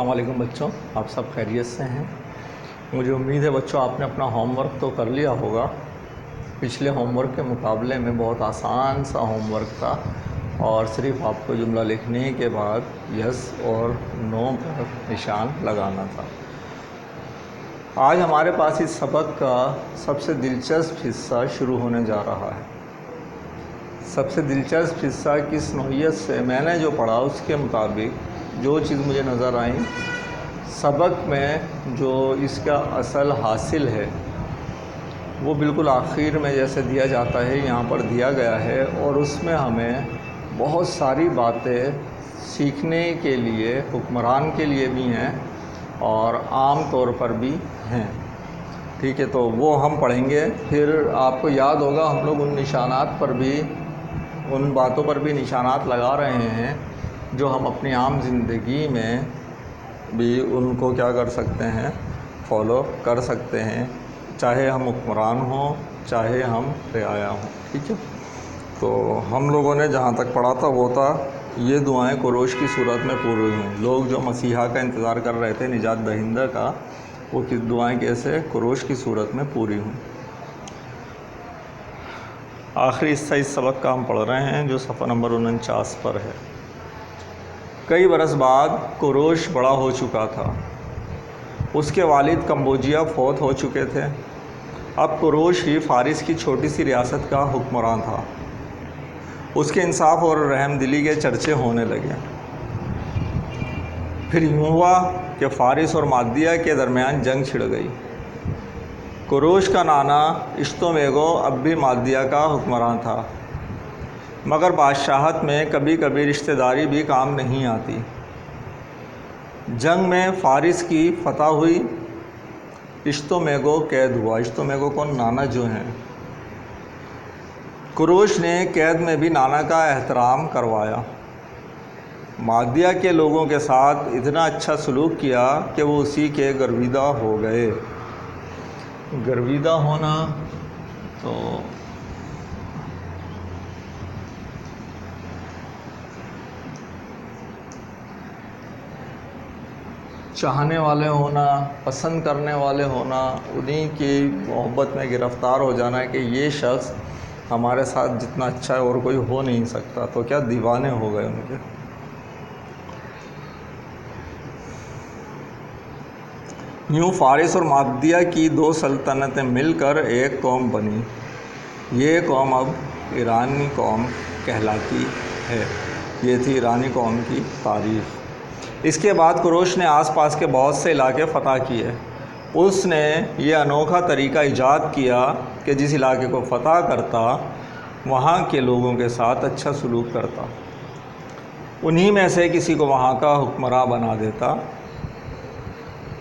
السلام علیکم بچوں، آپ سب خیریت سے ہیں؟ مجھے امید ہے بچوں آپ نے اپنا ہوم ورک تو کر لیا ہوگا۔ پچھلے ہوم ورک کے مقابلے میں بہت آسان سا ہوم ورک تھا اور صرف آپ کو جملہ لکھنے کے بعد یس اور نو پر نشان لگانا تھا۔ آج ہمارے پاس اس سبق کا سب سے دلچسپ حصہ شروع ہونے جا رہا ہے۔ سب سے دلچسپ حصہ کس نوعیت سے میں نے جو پڑھا اس کے مطابق جو چیز مجھے نظر آئیں، سبق میں جو اس کا اصل حاصل ہے وہ بالکل آخر میں جیسے دیا جاتا ہے یہاں پر دیا گیا ہے، اور اس میں ہمیں بہت ساری باتیں سیکھنے کے لیے حکمران کے لیے بھی ہیں اور عام طور پر بھی ہیں۔ ٹھیک ہے، تو وہ ہم پڑھیں گے۔ پھر آپ کو یاد ہوگا ہم لوگ ان نشانات پر بھی، ان باتوں پر بھی نشانات لگا رہے ہیں جو ہم اپنی عام زندگی میں بھی ان کو کیا کر سکتے ہیں، فالو کر سکتے ہیں، چاہے ہم حکمران ہوں چاہے ہم رعایا ہوں۔ ٹھیک ہے، تو ہم لوگوں نے جہاں تک پڑھا تھا وہ تھا یہ دعائیں قریش کی صورت میں پوری ہوئیں۔ لوگ جو مسیحا کا انتظار کر رہے تھے، نجات دہندہ کا، وہ دعائیں کیسے قریش کی صورت میں پوری ہوئیں۔ آخری حصہ اس سبق کا ہم پڑھ رہے ہیں جو صفحہ نمبر 49 پر ہے۔ کئی برس بعد قریش بڑا ہو چکا تھا۔ اس کے والد کمبوجیا فوت ہو چکے تھے۔ اب قریش ہی فارس کی چھوٹی سی ریاست کا حکمران تھا۔ اس کے انصاف اور رحم دلی کے چرچے ہونے لگے۔ پھر یوں ہوا کہ فارس اور مادیہ کے درمیان جنگ چھڑ گئی۔ قریش کا نانا اشتومیگو اب بھی مادیہ کا حکمران تھا، مگر بادشاہت میں کبھی کبھی رشتہ داری بھی کام نہیں آتی۔ جنگ میں فارس کی فتح ہوئی، اشتومیگو قید ہوا۔ اشتومیگو کو نانا جو ہیں، قریش نے قید میں بھی نانا کا احترام کروایا۔ مادیہ کے لوگوں کے ساتھ اتنا اچھا سلوک کیا کہ وہ اسی کے گرویدہ ہو گئے۔ گرویدہ ہونا تو چاہنے والے ہونا، پسند کرنے والے ہونا، انہی کی محبت میں گرفتار ہو جانا کہ یہ شخص ہمارے ساتھ جتنا اچھا ہے اور کوئی ہو نہیں سکتا، تو کیا دیوانے ہو گئے ان کے۔ یوں فارس اور مادیہ کی دو سلطنتیں مل کر ایک قوم بنی۔ یہ قوم اب ایرانی قوم کہلاتی ہے۔ یہ تھی ایرانی قوم کی تاریخ۔ اس کے بعد قریش نے آس پاس کے بہت سے علاقے فتح کیے۔ اس نے یہ انوکھا طریقہ ایجاد کیا کہ جس علاقے کو فتح کرتا وہاں کے لوگوں کے ساتھ اچھا سلوک کرتا، انہی میں سے کسی کو وہاں کا حکمراں بنا دیتا۔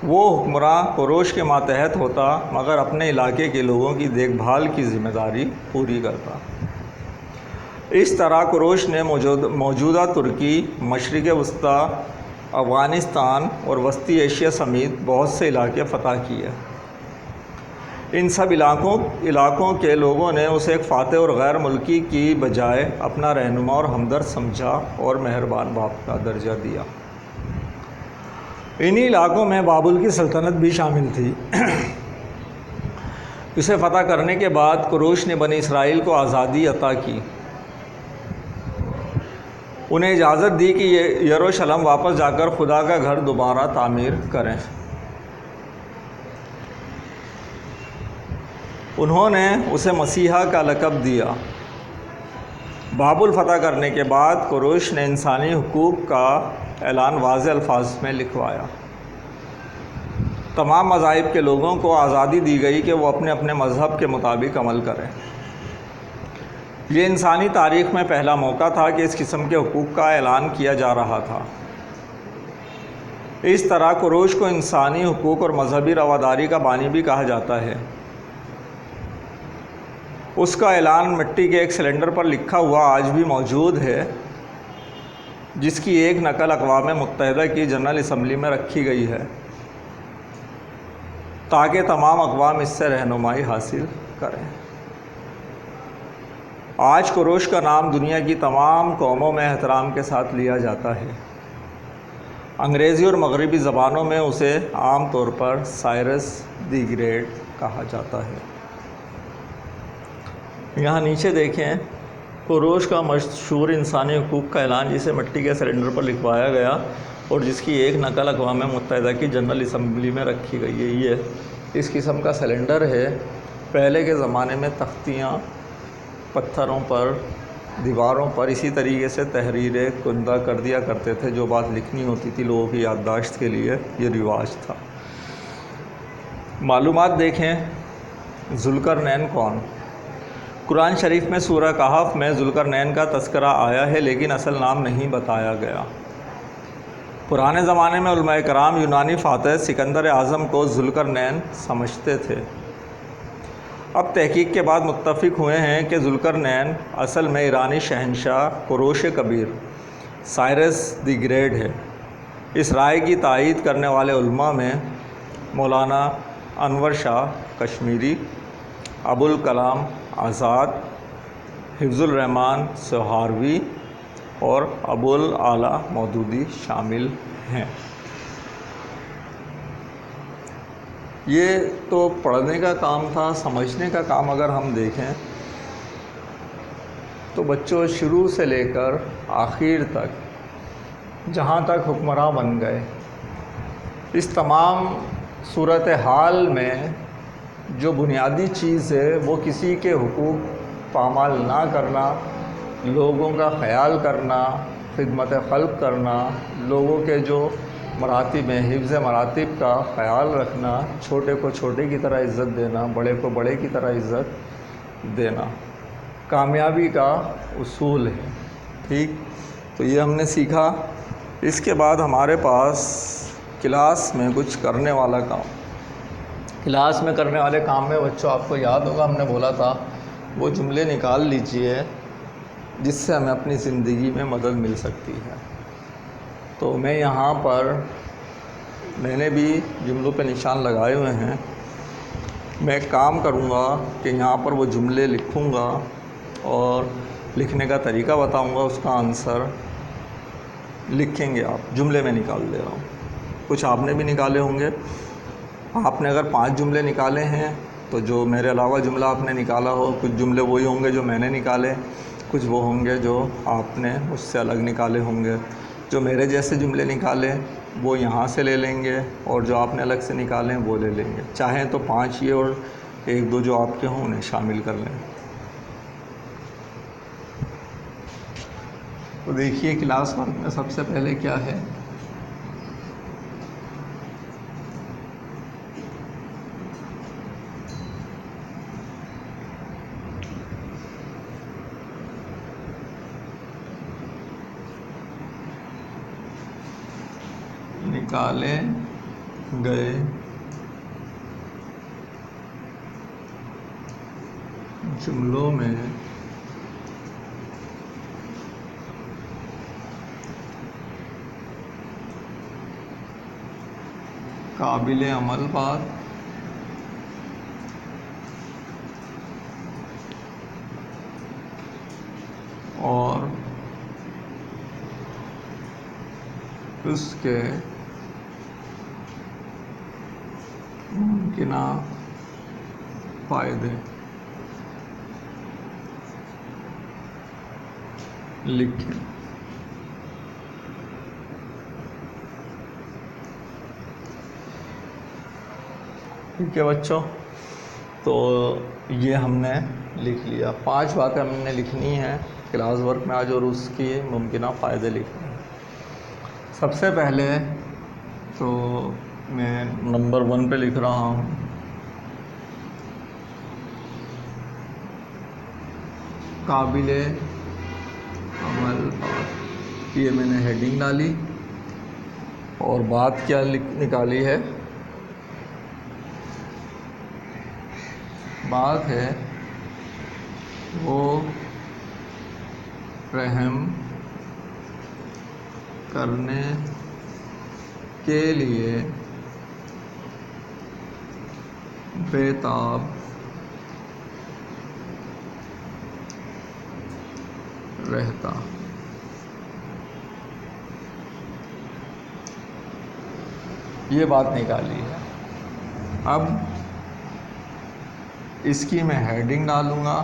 وہ حکمراں قریش کے ماتحت ہوتا، مگر اپنے علاقے کے لوگوں کی دیکھ بھال کی ذمہ داری پوری کرتا۔ اس طرح قریش نے موجودہ ترکی، مشرق وسطیٰ، افغانستان اور وسطی ایشیا سمیت بہت سے علاقے فتح کیے۔ ان سب علاقوں کے لوگوں نے اسے ایک فاتح اور غیر ملکی کی بجائے اپنا رہنما اور ہمدرد سمجھا اور مہربان باپ کا درجہ دیا۔ انہی علاقوں میں بابل کی سلطنت بھی شامل تھی۔ اسے فتح کرنے کے بعد قریش نے بنی اسرائیل کو آزادی عطا کی۔ انہیں اجازت دی کہ یہ یروشلم واپس جا کر خدا کا گھر دوبارہ تعمیر کریں۔ انہوں نے اسے مسیحا کا لقب دیا۔ بابل فتح کرنے کے بعد قریش نے انسانی حقوق کا اعلان واضح الفاظ میں لکھوایا۔ تمام مذاہب کے لوگوں کو آزادی دی گئی کہ وہ اپنے اپنے مذہب کے مطابق عمل کریں۔ یہ انسانی تاریخ میں پہلا موقع تھا کہ اس قسم کے حقوق کا اعلان کیا جا رہا تھا۔ اس طرح قریش کو انسانی حقوق اور مذہبی رواداری کا بانی بھی کہا جاتا ہے۔ اس کا اعلان مٹی کے ایک سلنڈر پر لکھا ہوا آج بھی موجود ہے، جس کی ایک نقل اقوام متحدہ کی جنرل اسمبلی میں رکھی گئی ہے تاکہ تمام اقوام اس سے رہنمائی حاصل کریں۔ آج قریش کا نام دنیا کی تمام قوموں میں احترام کے ساتھ لیا جاتا ہے۔ انگریزی اور مغربی زبانوں میں اسے عام طور پر سائرس دی گریٹ کہا جاتا ہے۔ یہاں نیچے دیکھیں، کوروش کا مشہور انسانی حقوق کا اعلان، جسے مٹی کے سلنڈر پر لکھوایا گیا اور جس کی ایک نقل اقوام متحدہ کی جنرل اسمبلی میں رکھی گئی ہے۔ یہ اس قسم کا سلنڈر ہے۔ پہلے کے زمانے میں تختیاں پتھروں پر، دیواروں پر اسی طریقے سے تحریریں کندہ کر دیا کرتے تھے۔ جو بات لکھنی ہوتی تھی لوگوں کی یادداشت کے لیے، یہ رواج تھا۔ معلومات دیکھیں۔ ذوالقرنین کون؟ قرآن شریف میں سورہ کہف میں ذوالقرنین کا تذکرہ آیا ہے، لیکن اصل نام نہیں بتایا گیا۔ پرانے زمانے میں علماء کرام یونانی فاتح سکندر اعظم کو ذوالقرنین سمجھتے تھے۔ اب تحقیق کے بعد متفق ہوئے ہیں کہ ذوالقرنین اصل میں ایرانی شہنشاہ کوروش کبیر سائرس دی گریٹ ہے۔ اس رائے کی تائید کرنے والے علماء میں مولانا انور شاہ کشمیری، ابوالکلام آزاد، حفظ الرحمن سہاروی اور ابوالعلا مودودی شامل ہیں۔ یہ تو پڑھنے کا کام تھا۔ سمجھنے کا کام اگر ہم دیکھیں تو بچوں شروع سے لے کر آخر تک جہاں تک حکمراں بن گئے، اس تمام صورتحال میں جو بنیادی چیز ہے وہ کسی کے حقوق پامال نہ کرنا، لوگوں کا خیال کرنا، خدمت خلق کرنا، لوگوں کے جو مراتب ہیں، حفظ مراتب کا خیال رکھنا، چھوٹے کو چھوٹے کی طرح عزت دینا، بڑے کو بڑے کی طرح عزت دینا، کامیابی کا اصول ہے۔ ٹھیک، تو یہ ہم نے سیکھا۔ اس کے بعد ہمارے پاس کلاس میں کچھ کرنے والا کام، کلاس میں کرنے والے کام میں بچوں آپ کو یاد ہوگا ہم نے بولا تھا وہ جملے نکال لیجئے جس سے ہمیں اپنی زندگی میں مدد مل سکتی ہے۔ تو میں یہاں پر میں نے بھی جملوں پہ نشان لگائے ہوئے ہیں۔ میں ایک کام کروں گا کہ یہاں پر وہ جملے لکھوں گا اور لکھنے کا طریقہ بتاؤں گا، اس کا آنسر لکھیں گے آپ۔ جملے میں نکال دے رہا ہوں، کچھ آپ نے بھی نکالے ہوں گے۔ آپ نے اگر 5 جملے نکالے ہیں تو جو میرے علاوہ جملہ آپ نے نکالا ہو، کچھ جملے وہی ہوں گے جو میں نے نکالے، کچھ وہ ہوں گے جو آپ نے اس سے الگ نکالے ہوں گے۔ جو میرے جیسے جملے نکالے وہ یہاں سے لے لیں گے اور جو آپ نے الگ سے نکالے ہیں وہ لے لیں گے۔ چاہیں تو 5 یہ اور 1-2 جو آپ کے ہوں انہیں شامل کر لیں۔ تو دیکھیے کلاس ورک میں سب سے پہلے کیا ہے، نکالے گئے جملوں میں قابل عمل بات اور اس کے ممکنہ فائدے لکھیں۔ ٹھیک ہے بچوں، تو یہ ہم نے لکھ لیا۔ 5 باتیں ہم نے لکھنی ہیں کلاس ورک میں آج اور اس کی ممکنہ فائدے لکھنے ہیں۔ سب سے پہلے تو میں نمبر 1 پہ لکھ رہا ہوں، قابل عمل بات۔ یہ میں نے ہیڈنگ ڈالی اور بات کیا نکالی ہے، بات ہے وہ رحم کرنے کے لیے بےتاب رہتا۔ یہ بات نکالی ہے. اب اس کی میں ہیڈنگ ڈالوں گا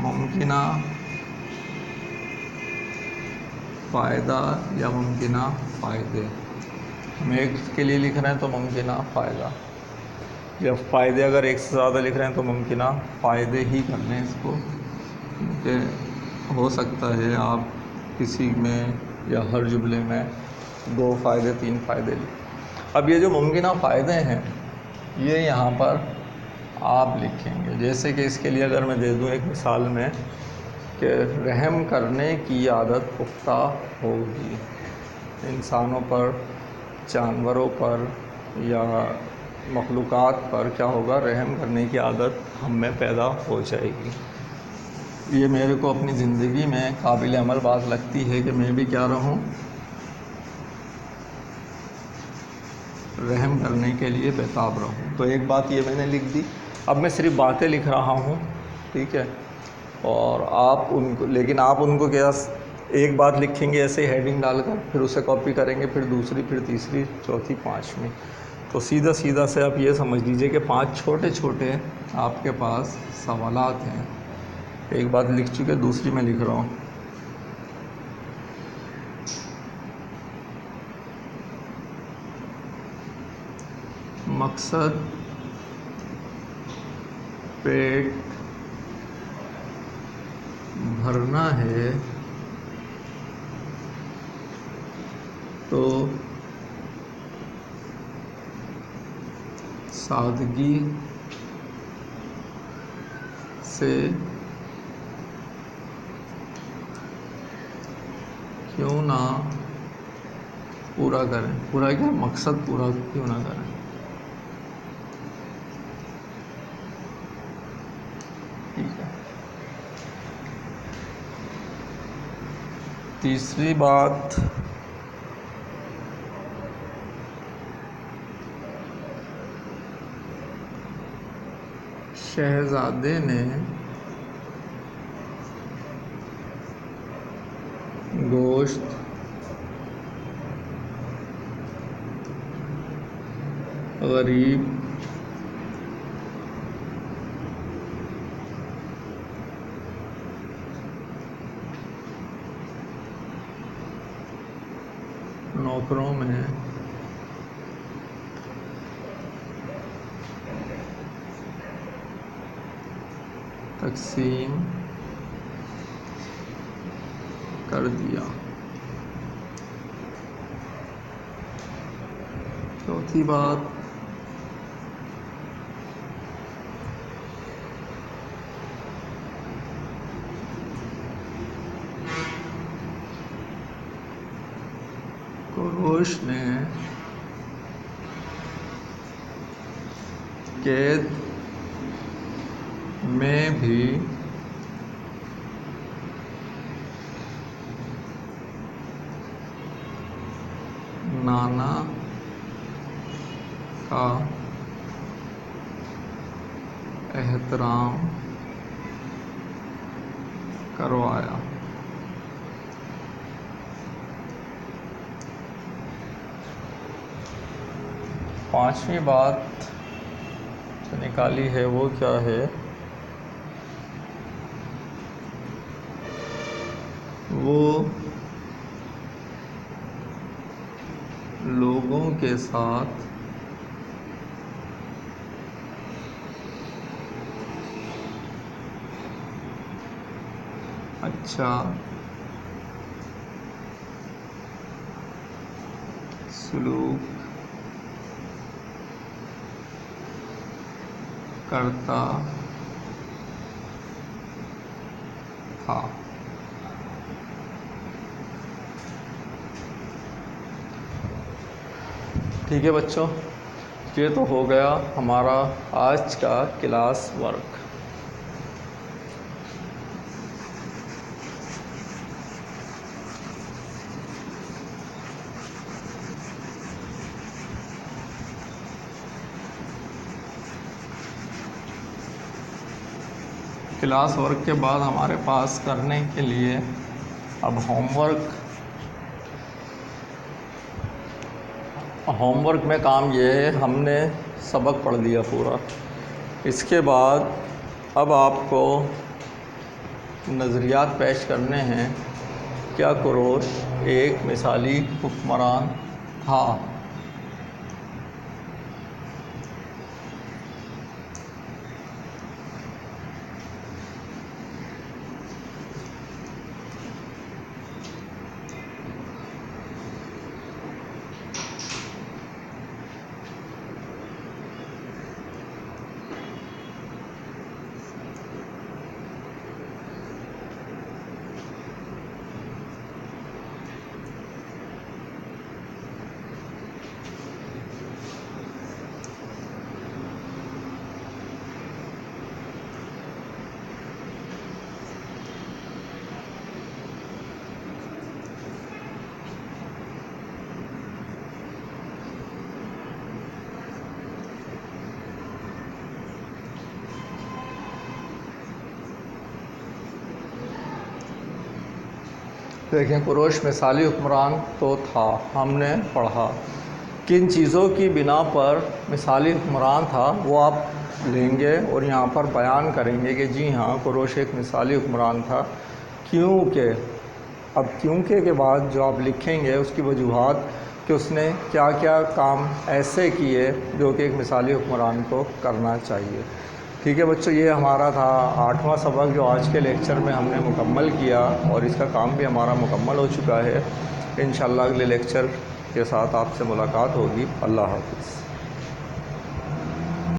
ممکنہ فائدہ یا ممکنہ فائدے. ہم ایک کے لیے لکھ رہے ہیں تو ممکنہ فائدہ، یا فائدے اگر ایک سے زیادہ لکھ رہے ہیں تو ممکنہ فائدے ہی کر لیں اس کو، کیونکہ ہو سکتا ہے آپ کسی میں یا ہر جملے میں 2 فائدے 3 فائدے لکھیں. اب یہ جو ممکنہ فائدے ہیں یہ یہاں پر آپ لکھیں گے. جیسے کہ اس کے لیے اگر میں دے دوں ایک مثال میں کہ رحم کرنے کی عادت پختہ ہوگی، انسانوں پر، جانوروں پر یا مخلوقات پر کیا ہوگا، رحم کرنے کی عادت ہم میں پیدا ہو جائے گی. یہ میرے کو اپنی زندگی میں قابل عمل بات لگتی ہے کہ میں بھی کیا رہوں، رحم کرنے کے لیے بےتاب رہوں. تو ایک بات یہ میں نے لکھ دی. اب میں صرف باتیں لکھ رہا ہوں، ٹھیک ہے، اور آپ ان کو، لیکن آپ ان کو کیا ایک بات لکھیں گے ایسے ہیڈنگ ڈال کر، پھر اسے کاپی کریں گے، پھر دوسری، پھر تیسری، چوتھی، 5ویں. تو سیدھا سے آپ یہ سمجھ لیجئے کہ 5 چھوٹے چھوٹے آپ کے پاس سوالات ہیں. ایک بات لکھ چکے، دوسری میں لکھ رہا ہوں. مقصد پیٹ بھرنا ہے تو سادگی سے کیوں نہ پورا کریں. پورا کیا، مقصد پورا کیوں نہ کریں. ٹھیک ہے. تیسری بات، شہزادے نے گوشت غریب نوکروں میں تقسیم کر دیا. چوتھی بات، کوروش نے قید میں بھی نانا کا احترام کروایا. پانچویں بات جو نکالی ہے وہ کیا ہے، وہ لوگوں کے ساتھ اچھا سلوک کرتا تھا. ٹھیک ہے بچوں، یہ تو ہو گیا ہمارا آج کا کلاس ورک. کلاس ورک کے بعد ہمارے پاس کرنے کے لیے اب ہوم ورک ہوم ورک میں کام یہ ہے، ہم نے سبق پڑھ لیا پورا، اس کے بعد اب آپ کو نظریات پیش کرنے ہیں۔ کیا کوروش ایک مثالی حکمران تھا؟ دیکھیں، کوروش مثالی حکمران تو تھا، ہم نے پڑھا کن چیزوں کی بنا پر مثالی حکمران تھا، وہ آپ لیں گے اور یہاں پر بیان کریں گے کہ جی ہاں کوروش ایک مثالی حکمران تھا کیونکہ۔ اب کیونکہ کے بعد جو آپ لکھیں گے اس کی وجوہات کہ اس نے کیا کیا کام ایسے کیے جو کہ ایک مثالی حکمران کو کرنا چاہیے۔ ٹھیک ہے بچوں، یہ ہمارا تھا 8واں سبق جو آج کے لیکچر میں ہم نے مکمل کیا، اور اس کا کام بھی ہمارا مکمل ہو چکا ہے۔ انشاءاللہ اگلے لیکچر کے ساتھ آپ سے ملاقات ہوگی۔ اللہ حافظ۔